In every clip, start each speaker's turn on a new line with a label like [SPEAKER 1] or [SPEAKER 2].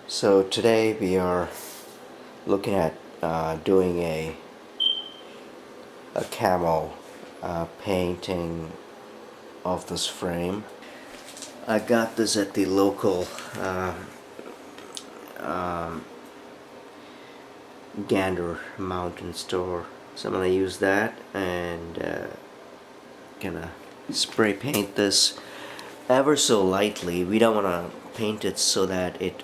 [SPEAKER 1] So today we are looking at doing a camo painting of this frame. I got this at the local um, Gander Mountain store. So I'm gonna use that and gonna spray paint this ever so lightly. We don't want to paint it so that it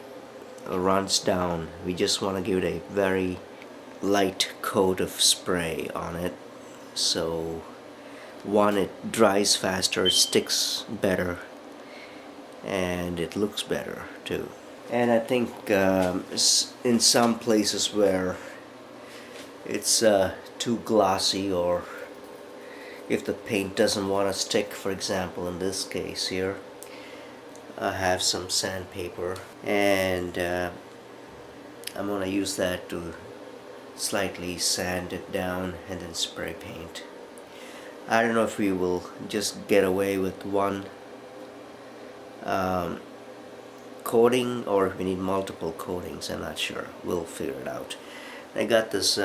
[SPEAKER 1] runs down. We just want to give it a very light coat of spray on it, so one, it dries faster, it sticks better, and it looks better too. And I think in some places where it's too glossy, or if the paint doesn't want to stick, for example in this case here, I have some sandpaper and I'm going to use that to slightly sand it down and then spray paint. I don't know if we will just get away with one coating or if we need multiple coatings. I'm not sure. We'll figure it out. I got this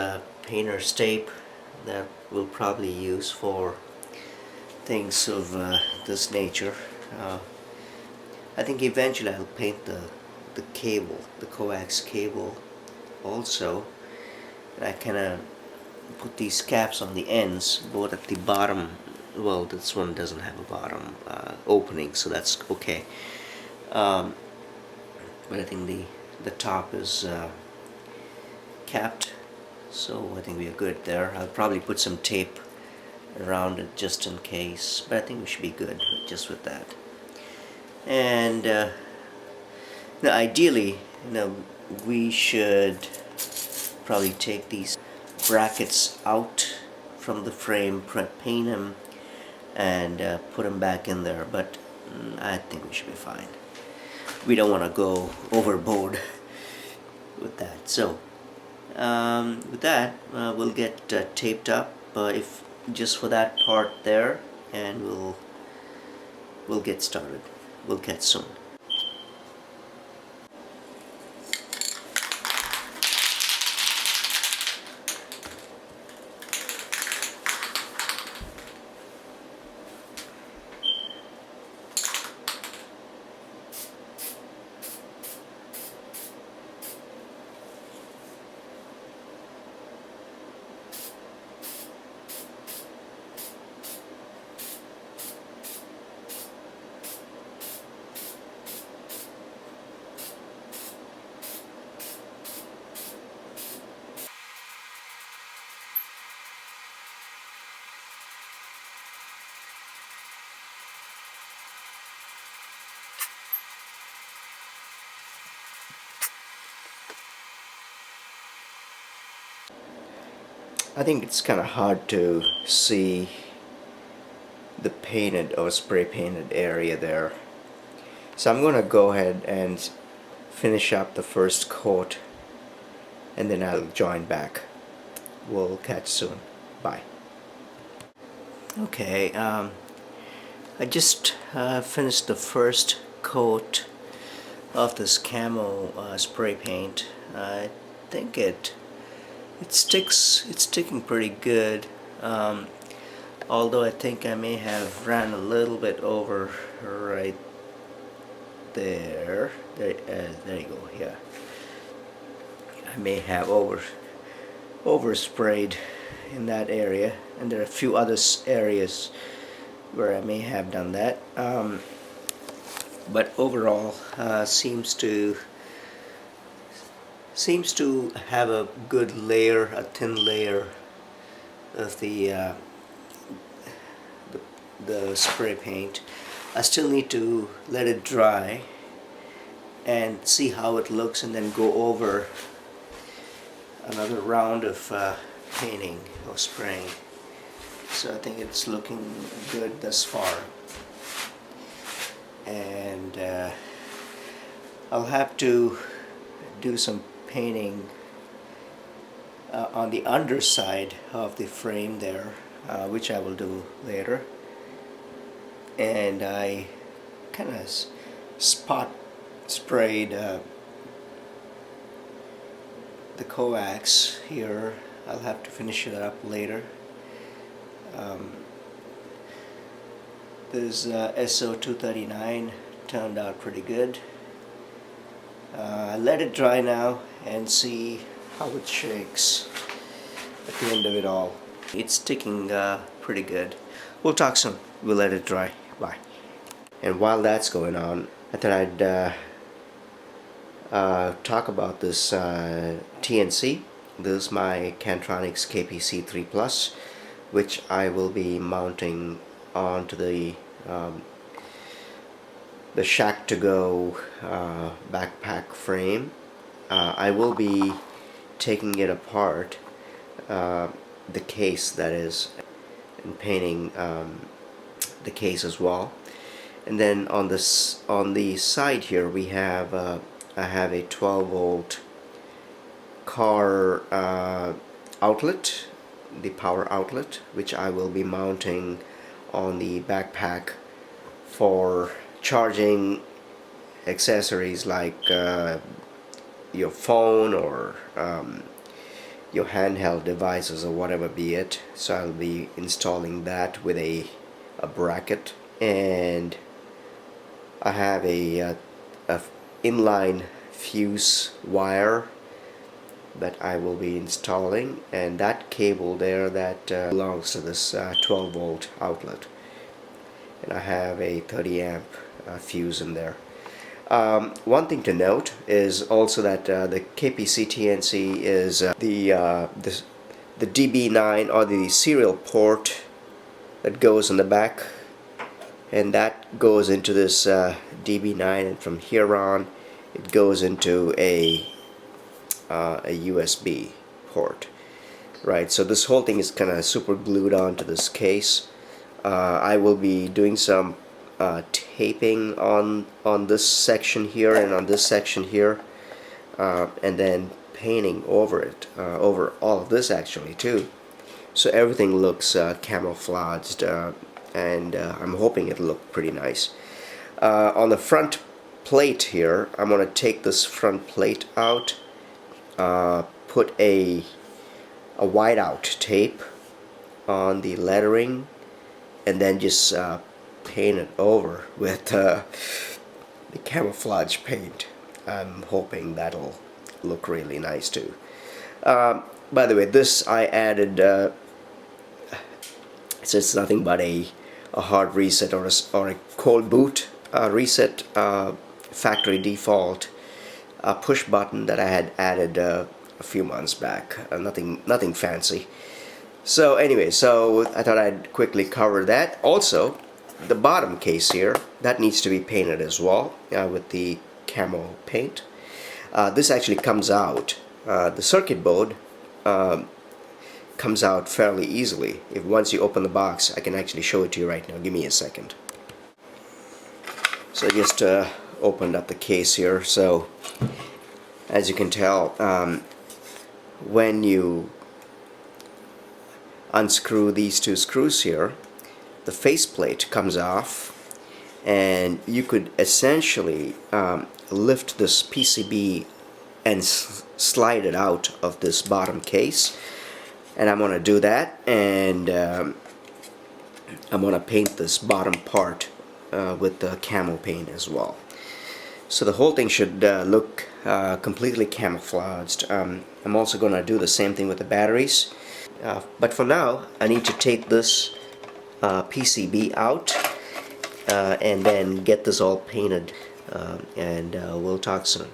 [SPEAKER 1] painter's tape that we'll probably use for things of this nature. I think eventually I'll paint the cable, the coax cable also. And I kind of put these caps on the ends, both at the bottom. Well, this one doesn't have a bottom opening, so that's okay. But I think the top is capped, so I think we are good there. I'll probably put some tape around it just in case, but I think we should be good just with that. And now ideally, we should probably take these brackets out from the frame, paint them, and put them back in there, but I think we should be fine. We don't want to go overboard with that. So with that, we'll get taped up if just for that part there, and we'll get started. We'll catch soon. I think it's kind of hard to see the painted or spray painted area there. So I'm going to go ahead and finish up the first coat and then I'll join back. We'll catch soon. Bye. Okay, I just finished the first coat of this camo spray paint. I think it's sticking pretty good, although I think I may have ran a little bit over right there. There you go. Yeah, I may have oversprayed in that area, and there are a few other areas where I may have done that, but overall seems to have a good layer, a thin layer of the spray paint. I still need to let it dry and see how it looks, and then go over another round of painting or spraying. So I think it's looking good thus far, and I'll have to do some painting on the underside of the frame there, which I will do later. And I kind of spot sprayed the coax here. I'll have to finish it up later. This SO239 turned out pretty good. Let it dry now and see how it shakes at the end of it all. It's sticking pretty good. We'll talk soon. We'll let it dry. Bye. And while that's going on, I thought I'd talk about this TNC. This is my Cantronics KPC3 Plus, which I will be mounting onto the Shack to Go backpack frame. I will be taking it apart, the case that is, and painting the case as well. And then on the side here we have I have a 12-volt car outlet, the power outlet, which I will be mounting on the backpack for charging accessories like your phone or your handheld devices or whatever be it. So I'll be installing that with a bracket, and I have a inline fuse wire that I will be installing, and that cable there that belongs to this 12-volt outlet, and I have a 30 amp fuse in there. One thing to note is also that the KPC TNC is the DB9, or the serial port that goes in the back, and that goes into this DB9, and from here on it goes into a USB port, right? So this whole thing is kind of super glued onto this case. I will be doing some taping on this section here and on this section here, and then painting over it, over all of this actually too, so everything looks camouflaged, and I'm hoping it'll look pretty nice. On the front plate here, I'm going to take this front plate out, put a whiteout tape on the lettering, and then just paint it over with the camouflage paint. I'm hoping that'll look really nice too. By the way, this I added, it's nothing but a hard reset or a cold boot reset, factory default push button that I had added a few months back. Nothing fancy. So anyway, so I thought I'd quickly cover that. Also, the bottom case here, that needs to be painted as well with the camo paint. This actually comes out, the circuit board comes out fairly easily. If once you open the box, I can actually show it to you right now. Give me a second. So I just opened up the case here. So as you can tell, when you unscrew these two screws here, the faceplate comes off, and you could essentially lift this PCB and slide it out of this bottom case. And I'm going to do that, and I'm going to paint this bottom part with the camo paint as well. So the whole thing should look completely camouflaged. I'm also going to do the same thing with the batteries. But for now, I need to take this PCB out and then get this all painted, and we'll talk soon.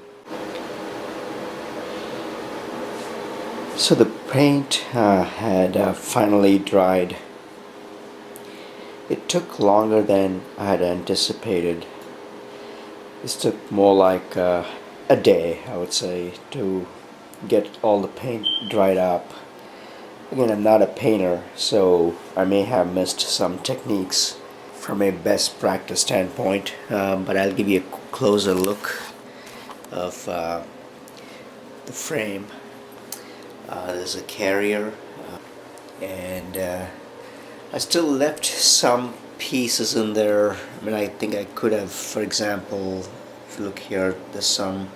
[SPEAKER 1] So the paint had finally dried. It took longer than I had anticipated. This took more like a day, I would say, to get all the paint dried up. Again, I'm not a painter, so I may have missed some techniques from a best practice standpoint, but I'll give you a closer look of the frame. There's a carrier, and I still left some pieces in there. I mean, I think I could have, for example, if you look here, there's some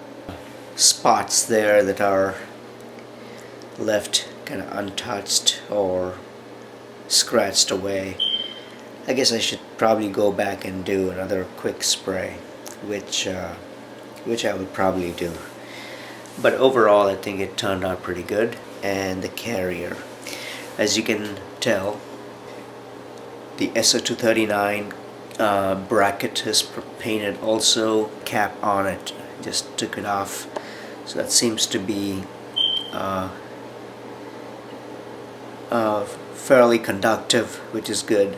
[SPEAKER 1] spots there that are left kind of untouched or scratched away. I guess I should probably go back and do another quick spray, which I would probably do. But overall, I think it turned out pretty good. And the carrier, as you can tell, the SO239 bracket is painted also. Cap on it, just took it off, so that seems to be fairly conductive, which is good.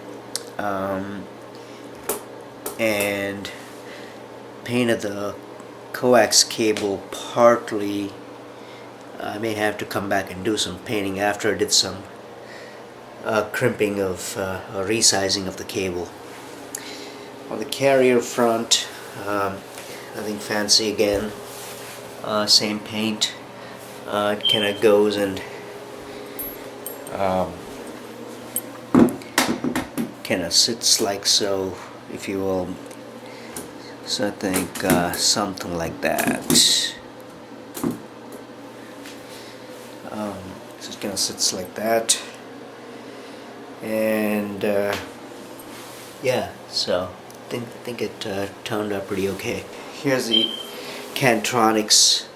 [SPEAKER 1] And painted the coax cable partly. I may have to come back and do some painting after I did some crimping of resizing of the cable. On the carrier front, nothing fancy again. Same paint. It kind of goes and kind of sits like so, if you will. So I think something like that. So it kind of sits like that, and yeah. So I think it turned out pretty okay. Here's the Cantronics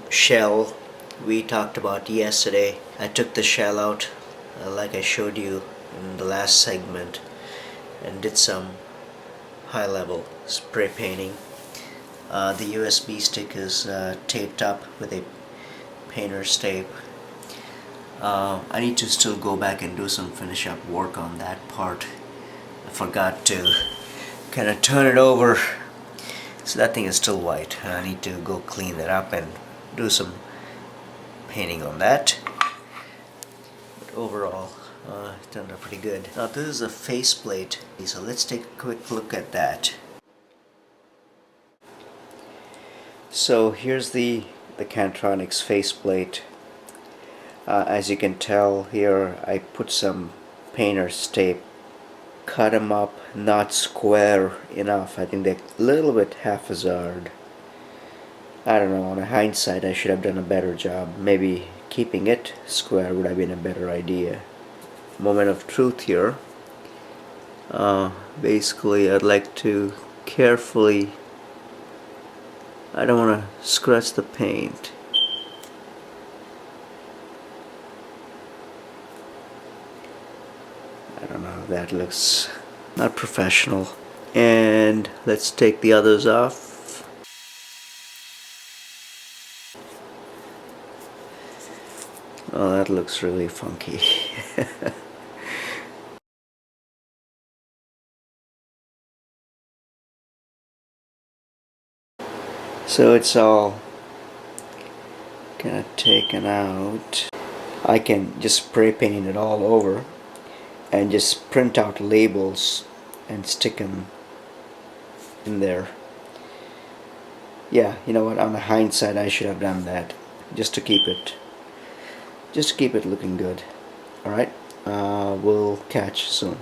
[SPEAKER 1] shell we talked about yesterday. I took the shell out, like I showed you in the last segment, and did some high-level spray painting. The USB stick is taped up with a painter's tape. I need to still go back and do some finish up work on that part. I forgot to kind of turn it over, so that thing is still white. I need to go clean that up and do some painting on that. But overall, it turned out pretty good. Now this is a faceplate, so let's take a quick look at that. So here's the Cantronics faceplate. As you can tell here, I put some painter's tape, cut them up, not square enough. I think they're a little bit haphazard. I don't know, on hindsight I should have done a better job. Maybe keeping it square would have been a better idea. Moment of truth here. Basically, I'd like to carefully, I don't want to scratch the paint. I don't know, that looks not professional. And let's take the others off. Oh, that looks really funky. So it's all kind of taken out. I can just spray paint it all over and just print out labels and stick them in there. Yeah, you know what, on the hindsight I should have done that, just to keep it looking good. Alright, we'll catch soon.